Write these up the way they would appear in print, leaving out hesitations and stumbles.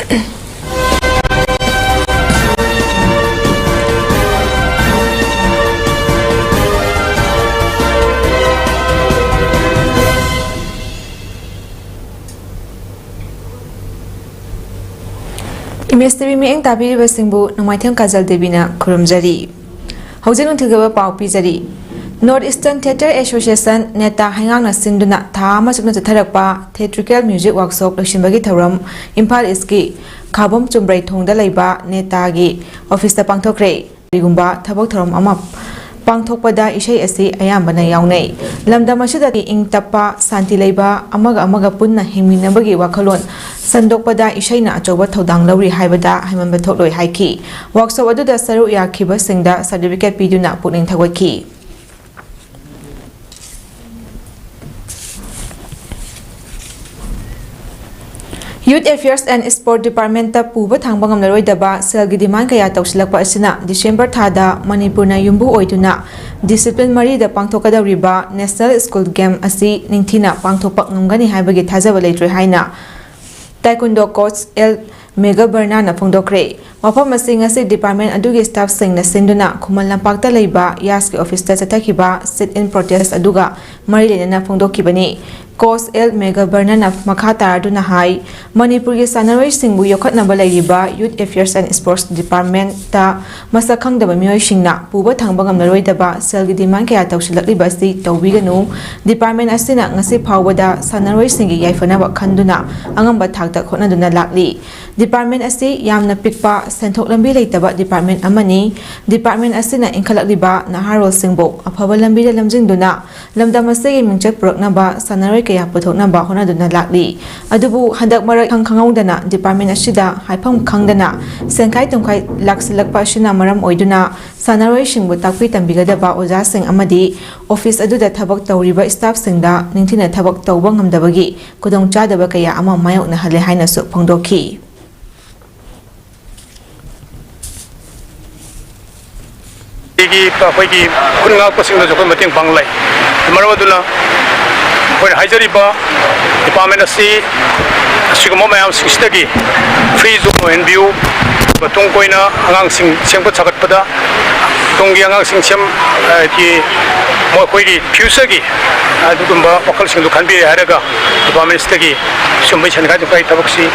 Imestri mi eng tabi basingbu Namaithem Kajal Devina Kurumjari. Housing Untigaba Pau Pizari. Northeastern Theatre Association Neta Hangang Sinduna Tama Sukna Tarakpa Theatrical Music Workshop Lushinbagi Tharam Impal Iski Kabum Chumbrai Thongda Laiba Netagi Office Pangthokre Rigumba Thabok Tharam Amap Pangthokpada Ishay Asi Ayambana Yawnei Lamdam Asida Ing Tapa Santi Laiba Amaga Punna Himinabagi Wakalon Sandokpada Ishayna Achoba Thodang Lauri Haibada Haiman Batholoi Haiki Workshop Aduda Saru Yakiba Singda Certificate Piduna Puning Thawaki Youth Affairs and Sport Department ta puba thangbangam naroi daba selgi demand kaya tawsilakpa asina December thada Manipurna yumbu oiduna discipline mari da pangthokada riba National School Game asi ningthina pangthokpa ngamgani haibagi thajaba leitroi haina Taekwondo coach L Mega Berna na phongdokre mafam asing asi department adugi staff singna sinduna khumal lampakta leiba yaski office ta chathakiba sit in protest aduga mari lenana phongdokibani Coach L Mega Berna na makata aduna hai Manipur gi sanaroi singbu yokhatnaba leiba Youth Affairs and Sports Department ta masakhang daba mioi singna puba thangbangam naroi daba selgi demand kaya tawsilakli basi tawbiganu department asina ngasi phawbada sanaroi singi yaifanaba khanduna angamba thakta khonaduna lakli department asi yamna pikpa senthok lambi leitaba department amani department asina inkhalakliba naharol singbo afaba lambi da lamjingduna lamdam asigi mingchat puraknaba sanaroi kaya puthoknaba honaduna lakli adubu handak marak khangkhangawdana department asida haifam khangdana senkai tungkai laksilakpa shina maram oiduna sanaroi singbu takpi tambigadaba oja sing amadi office aduda thabak tawriba staff singda ningthina thabak tawba ngamdabagi kudong chadaba kaya ama mayokna hale haina su phongdokhi igi pakhoi kunga pasingna jokon mating panglai marawduna for Haijariba department asi sigmo mayam singstagi free zone and view batong koina angang sing sengpa chagatpada tonggi angang sing sem ki mo khoi future adugumba wakal singdu khanbi haraga department stagi sumbai chanka dukai tabaksi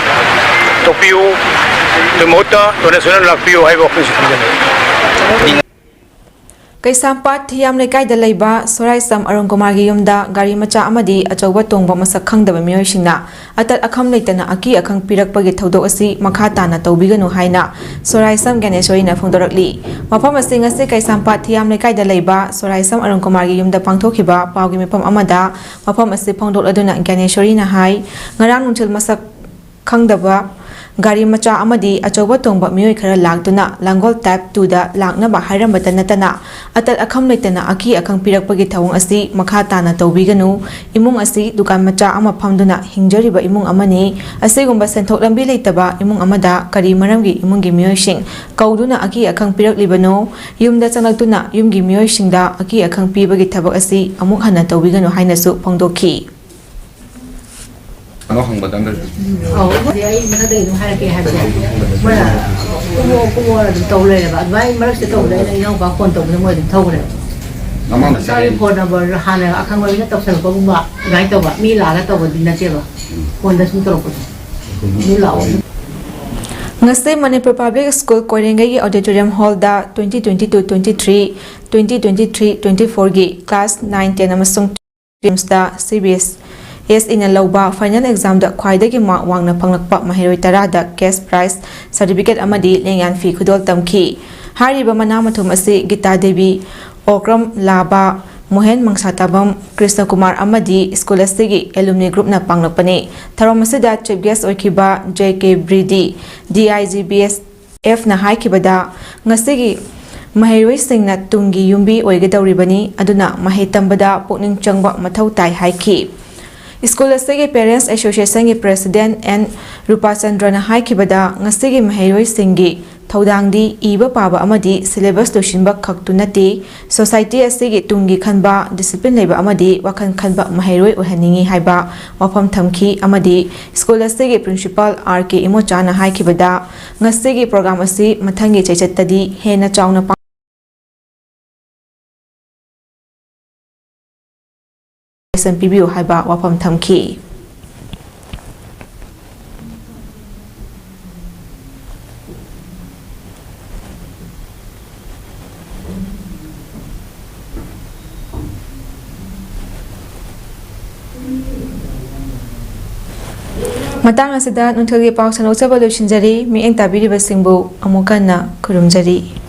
topiu demota donation lakpiu hai wakal sing Kaisampat Thiam Lekai da Laiba Sorai Sam Arun Kumar gi yumda gari macha amadi achoba tongba masak khangdaba mioi singna atat akham leitana aki akhang pirakpagi thodok asi makha tana tawbiganu haina Sorai Sam Ganeshwari na phongdorakli mafam asing ase Kaisampat Thiam Lekai da Laiba Sorai Sam Arun Kumar gi yumda pangthokhiba pawgi mifam amada mafam ase phongdokladuna Ganeshwari na hai ngarang nungchil masak khangdaba Gari macha amadi achoba tongba mioi khara lagduna Langol type 2 da lagnaba hairambata natana atal akham leitana aki akhang pirakpagi thawung asi makha tana tawbiganu imung asi dukan macha ama phamduna hingjariba imung amani asigumba senthok lambi leitaba imung amada kari maramgi imunggi mioi sing kauduna aki akhang piraklibano yumda changaktuna yumgi mioi singda aki akhang pibagi thabak asi amuk hana tawbiganu hainasu phongdokhi Ano hang badang da? Oh, dia mana ada itu hari ke hari. Mana, kumo ada tahu le ba. Mai malah kita tahu le, yang ba kon tahu semua itu tahu le. Namang Saya pun ada hana akan mau kita tahu sebab ba. Ngai tahu ba, mila ka tahu din na siya ba. Kon dah semua tahu. Mila. Ngasi Manipur Public School Koirengai Auditorium Hall da 2022-23, 2023-24 gi class 9 10 amasung teams da CBS in a Lauba final exam da Kwaidagi Mark Wangna Panglakpa Mahiroi Tarada cash prize certificate amadi Lengan Fi Kudol Tamki Hariba Manamatum Asi Gita Devi Okram Laba Mohen Mangsatabam Krishna Kumar Amadi Scholastic Alumni Group na Panglakpani Tharomasida Chief Guest Okiba JK Brady DIGBS F na Haikibada Ngasigi Mahiroi Singna Tungi Yumbi Oigadawribani Aduna Mahitambada Pukning Changba Matau Tai Haiki School asigi Parents Association ki President N Rupachandra na haikibada ngasigi mahairoi singi Thaudangdi iba paba amadi syllabus losinba khaktu nati society asigi tungi khanba discipline leba amadi wakhan khanba mahairoi ohaningi haiba wafam thamki amadi school asigi principal RK Imocha na haikibada ngasigi program asi mathangi chaichattadi hena chauna SMPBU haiba wafam thamki Matang asida nunthagi pauk sanok chaba losinjari mi eng tabiri basingbu amukana kurumjari